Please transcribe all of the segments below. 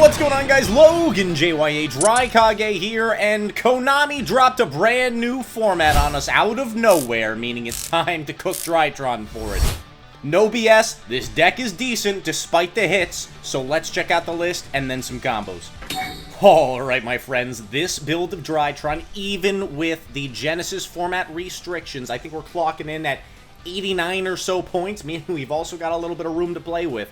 What's going on, guys? Logan JYA Drykage here, and Konami dropped a brand new format on us out of nowhere, meaning it's time to cook Drytron for it. No BS, this deck is decent despite the hits, so let's check out the list and then some combos. Alright, my friends, this build of Drytron, even with the Genesis format restrictions, I think we're clocking in at 89 or so points, meaning we've also got a little bit of room to play with.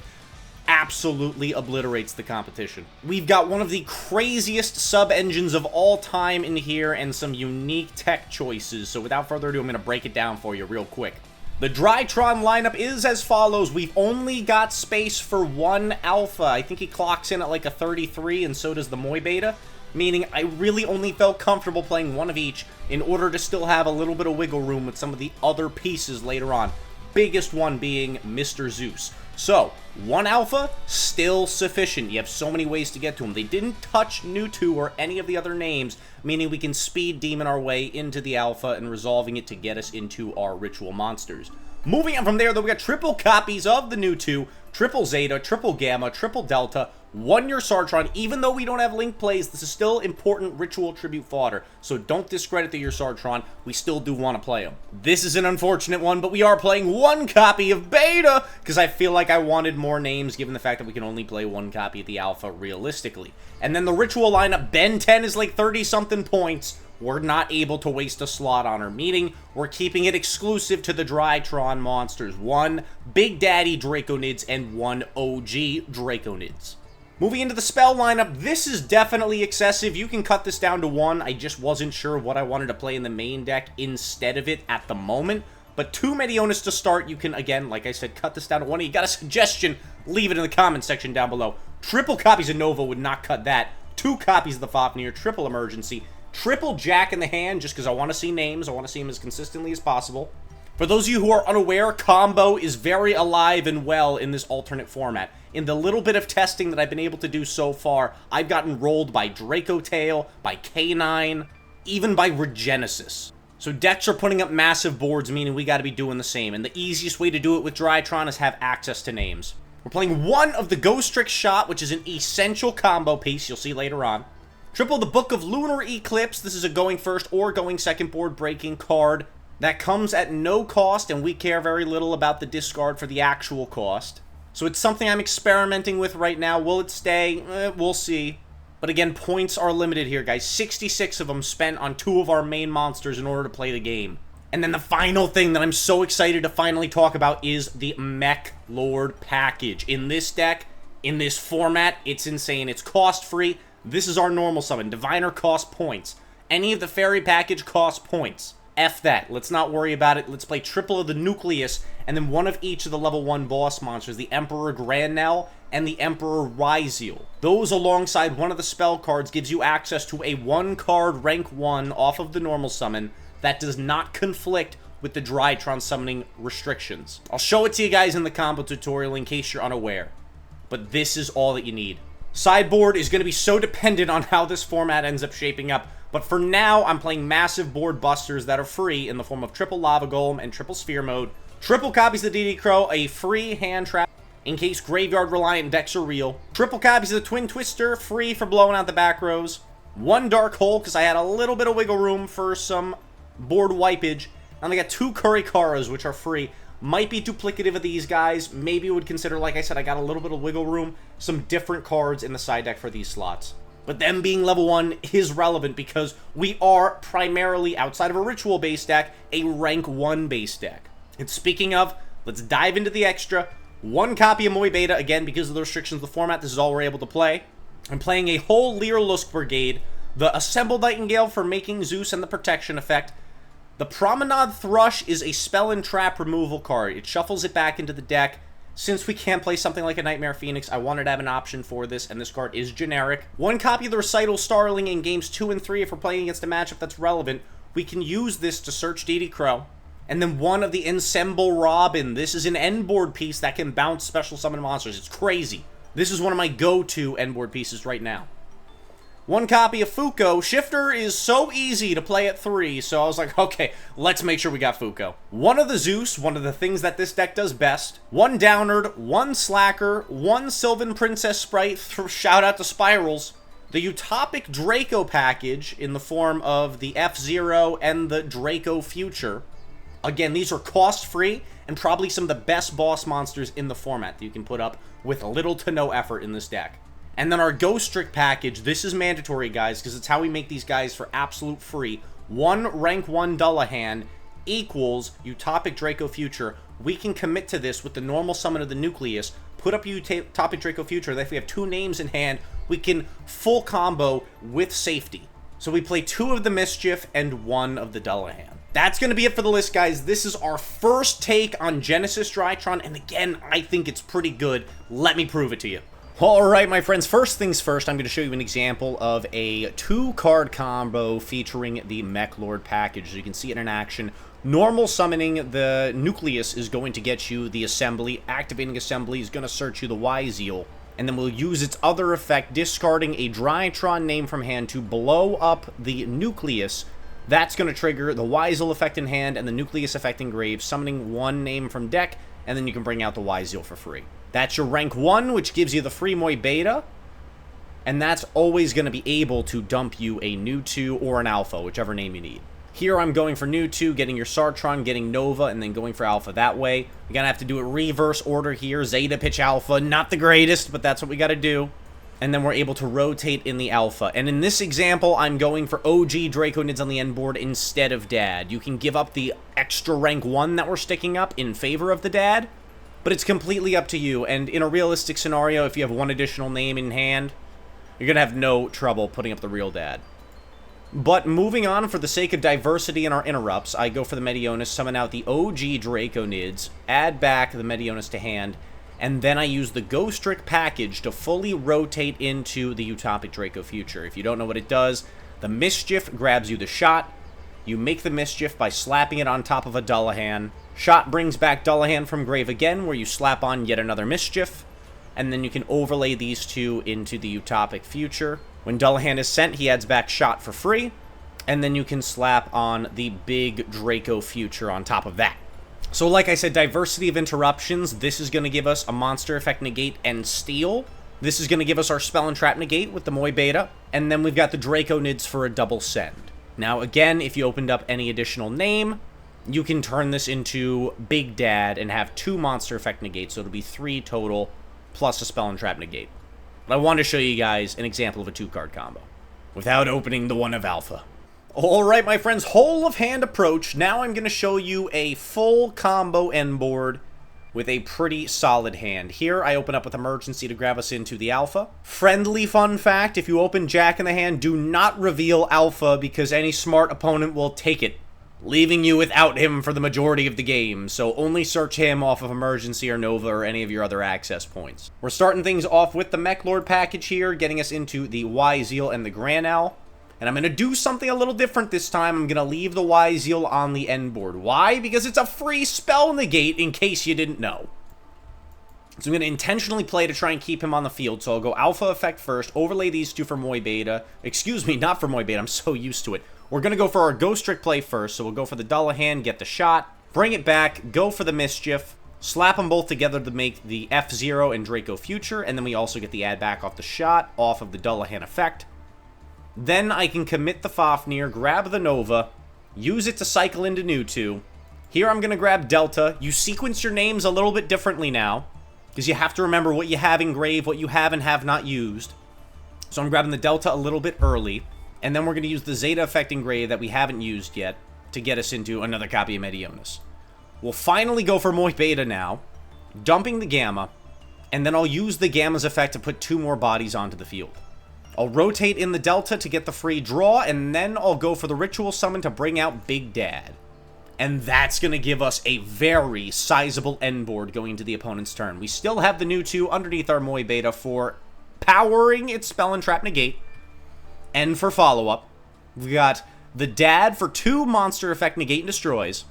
Absolutely obliterates the competition. We've got one of the craziest sub-engines of all time in here and some unique tech choices, so without further ado, I'm going to break it down for you real quick. The Drytron lineup is as follows. We've only got space for one alpha. I think he clocks in at like a 33, and so does the Moy Beta, meaning I really only felt comfortable playing one of each in order to still have a little bit of wiggle room with some of the other pieces later on. Biggest one being Mr. Zeus. So, one alpha, still sufficient. You have so many ways to get to him. They didn't touch Mewtwo or any of the other names, meaning we can speed demon our way into the alpha and resolving it to get us into our ritual monsters. Moving on from there, though, we got triple copies of the Mewtwo, triple Zeta, triple Gamma, triple Delta, 1-year Sartron. Even though we don't have link plays, this is still important ritual tribute fodder, so don't discredit the year Sartron. We still do want to play him. This is an unfortunate one, but we are playing one copy of Beta, because I feel like I wanted more names, given the fact that we can only play one copy of the Alpha realistically. And then the ritual lineup, Ben 10 is like 30-something points. We're not able to waste a slot on her, meaning we're keeping it exclusive to the Drytron monsters. One Big Daddy Draconids and one OG Draconids. Moving into the spell lineup, this is definitely excessive. You can cut this down to one. I just wasn't sure what I wanted to play in the main deck instead of it at the moment. But two Medionis to start. You can, again, like I said, cut this down to one. If you got a suggestion, leave it in the comment section down below. Triple copies of Nova would not cut that. 2 copies of the Fafnir, triple Emergency. Triple Jack in the Hand, just because I want to see names. I want to see them as consistently as possible. For those of you who are unaware, Combo is very alive and well in this alternate format. In the little bit of testing that I've been able to do so far, I've gotten rolled by Draco Tail, by K9, even by Regenesis. So decks are putting up massive boards, meaning we got to be doing the same. And the easiest way to do it with Drytron is have access to names. We're playing one of the Ghost Trick Shot, which is an essential combo piece you'll see later on. Triple the Book of Lunar Eclipse. This is a going first or going second board breaking card that comes at no cost, and we care very little about the discard for the actual cost. So it's something I'm experimenting with right now. Will it stay? We'll see. But again, points are limited here, guys. 66 of them spent on 2 of our main monsters in order to play the game. And then the final thing that I'm so excited to finally talk about is the Mech Lord package. In this deck, in this format, it's insane. It's cost-free. This is our normal summon. Diviner costs points. Any of the fairy package costs points. F that. Let's not worry about it. Let's play triple of the Nucleus, and then one of each of the level 1 boss monsters, the Emperor Grandnell and the Emperor Ryziel. Those alongside one of the spell cards gives you access to a 1-card rank 1 off of the normal summon that does not conflict with the Drytron summoning restrictions. I'll show it to you guys in the combo tutorial in case you're unaware. But this is all that you need. Sideboard is going to be so dependent on how this format ends up shaping up, but for now, I'm playing massive board busters that are free in the form of triple Lava Golem and triple Sphere Mode, triple copies of the DD Crow, a free hand trap in case graveyard-reliant decks are real, triple copies of the Twin Twister, free for blowing out the back rows, 1 Dark Hole because I had a little bit of wiggle room for some board wipeage, and I got 2 Kurikaras, which are free. Might be duplicative of these guys. Maybe would consider, like I said, I got a little bit of wiggle room, some different cards in the side deck for these slots. But them being level 1 is relevant because we are primarily, outside of a ritual base deck, a rank 1 base deck. And speaking of, let's dive into the extra. 1 copy of Moy Beta, again, because of the restrictions of the format, this is all we're able to play. I'm playing a whole Leer Lusk Brigade, the Assembled Nightingale for making Zeus and the protection effect. The Promenade Thrush is a spell and trap removal card. It shuffles it back into the deck. Since we can't play something like a Nightmare Phoenix, I wanted to have an option for this, and this card is generic. 1 copy of the Recital Starling in games 2 and 3 if we're playing against a matchup that's relevant. We can use this to search DD Crow. And then 1 of the Ensemble Robin. This is an end board piece that can bounce special summon monsters. It's crazy. This is one of my go-to end board pieces right now. One copy of Fuko. Shifter is so easy to play at 3, so I was like, okay, let's make sure we got Fuko. One of the Zeus, one of the things that this deck does best. One Downard, one Slacker, one Sylvan Princess Sprite, shout out to Spirals. The Utopic Draco package in the form of the F-Zero and the Draco Future. Again, these are cost-free and probably some of the best boss monsters in the format that you can put up with little to no effort in this deck. And then our Ghost Trick package, this is mandatory, guys, because it's how we make these guys for absolute free. One rank 1 Dullahan equals Utopic Draco Future. We can commit to this with the normal summon of the Nucleus, put up Utopic Draco Future, that if we have 2 names in hand, we can full combo with safety. So we play 2 of the Mischief and 1 of the Dullahan. That's going to be it for the list, guys. This is our first take on Genesis Drytron, and again, I think it's pretty good. Let me prove it to you. Alright, my friends, first things first, I'm going to show you an example of a 2-card combo featuring the Mech Lord package. So you can see it in action. Normal summoning the Nucleus is going to get you the Assembly. Activating Assembly is going to search you the YuGiOh. And then we'll use its other effect, discarding a Drytron name from hand to blow up the Nucleus. That's going to trigger the YuGiOh effect in hand and the Nucleus effect engraved, summoning 1 name from deck, and then you can bring out the YuGiOh for free. That's your rank 1, which gives you the free Moy Beta, and that's always going to be able to dump you a new 2 or an Alpha, whichever name you need. Here I'm going for new 2, getting your Sartron, getting Nova, and then going for Alpha that way. You're going to have to do it reverse order here. Zeta pitch Alpha, not the greatest, but that's what we got to do. And then we're able to rotate in the Alpha. And in this example, I'm going for OG Draconids on the end board instead of Dad. You can give up the extra rank 1 that we're sticking up in favor of the Dad, but it's completely up to you. And in a realistic scenario, if you have 1 additional name in hand, you're going to have no trouble putting up the real Dad. But moving on, for the sake of diversity in our interrupts, I go for the Meteonis, summon out the OG Draconids, add back the Meteonis to hand, and then I use the Ghost Trick package to fully rotate into the Utopic Draco Future. If you don't know what it does, the Mischief grabs you the Shot. You make the Mischief by slapping it on top of a Dullahan. Shot brings back Dullahan from grave again, where you slap on yet another Mischief. And then you can overlay these 2 into the Utopic Future. When Dullahan is sent, he adds back Shot for free. And then you can slap on the big Draco Future on top of that. So like I said, diversity of interruptions. This is going to give us a Monster Effect Negate and Steal. This is going to give us our Spell and Trap Negate with the Moy Beta. And then we've got the Draconids for a double send. Now again, if you opened up any additional name, you can turn this into Big Dad and have 2 Monster Effect Negates. So it'll be 3 total, plus a Spell and Trap Negate. But I wanted to show you guys an example of a 2-card combo without opening the 1 of Alpha. Alright, my friends, whole of hand approach. Now I'm going to show you a full combo end board with a pretty solid hand. Here, I open up with Emergency to grab us into the Alpha. Friendly fun fact, if you open Jack in the hand, do not reveal Alpha because any smart opponent will take it, leaving you without him for the majority of the game. So only search him off of Emergency or Nova or any of your other access points. We're starting things off with the Mech Lord package here, getting us into the YuGiOh and the Granal. And I'm going to do something a little different this time. I'm going to leave the YuGiOh on the end board. Why? Because it's a free spell negate, in case you didn't know. So I'm going to intentionally play to try and keep him on the field. So I'll go Alpha Effect first, overlay these 2 for Moy Beta. Excuse me, not for Moy Beta. I'm so used to it. We're going to go for our Ghost Trick play first. So we'll go for the Dullahan, get the Shot, bring it back, go for the Mischief, slap them both together to make the F-Zero and Draco Future. And then we also get the add back off the Shot, off of the Dullahan effect. Then I can commit the Fafnir, grab the Nova, use it to cycle into new 2. Here I'm going to grab Delta. You sequence your names a little bit differently now, because you have to remember what you have engraved, what you have and have not used. So I'm grabbing the Delta a little bit early, and then we're going to use the Zeta effect engrave that we haven't used yet to get us into another copy of Meteonis. We'll finally go for Moy Beta now, dumping the Gamma, and then I'll use the Gamma's effect to put 2 more bodies onto the field. I'll rotate in the Delta to get the free draw, and then I'll go for the Ritual Summon to bring out Big Dad. And that's going to give us a very sizable end board going into the opponent's turn. We still have the new 2 underneath our Moy Beta for powering its Spell and Trap Negate. And for follow-up, we got the Dad for 2 Monster Effect Negate and Destroys,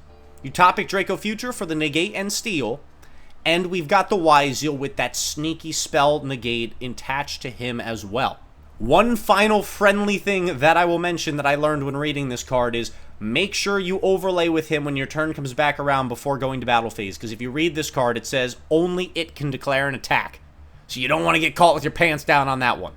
Utopic Draco Future for the Negate and Steal, and we've got the YuGiOh with that sneaky spell negate attached to him as well. One final friendly thing that I will mention that I learned when reading this card is make sure you overlay with him when your turn comes back around before going to battle phase, because if you read this card, it says only it can declare an attack. So you don't want to get caught with your pants down on that one.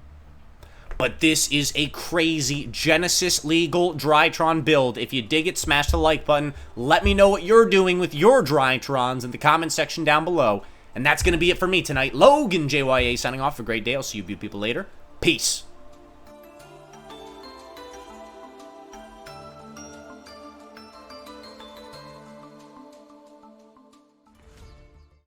But this is a crazy Genesis legal Drytron build. If you dig it, smash the like button. Let me know what you're doing with your Drytrons in the comment section down below. And that's going to be it for me tonight. Logan JYA signing off. For a great day. I'll see you people later. Peace.